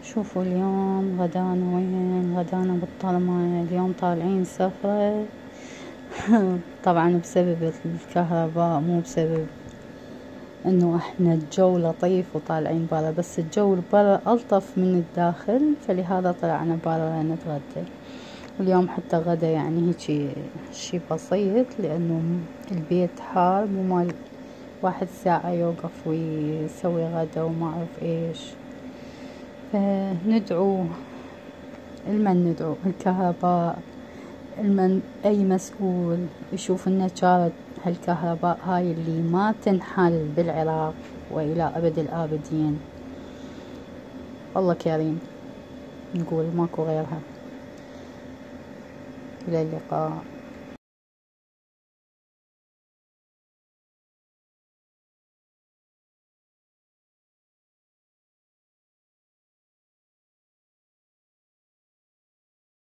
شوفوا اليوم غدانا وين، غدانا بالطلمة. اليوم طالعين سفرة طبعا بسبب الكهرباء، مو بسبب انه احنا الجو لطيف وطالعين برا، بس الجو برا الطف من الداخل، فلهذا طلعنا برا نتغدى. واليوم حتى غدا يعني هيجي شي بسيط، لانه البيت حار، مو مال واحد ساعة يوقف ويسوي غدا وما اعرف ايش. فندعو ندعو الكهرباء، اي مسؤول يشوف لنا شارة هالكهرباء هاي اللي ما تنحل بالعراق والى ابد الابدين. الله كريم، نقول ماكو غيرها. الى اللقاء.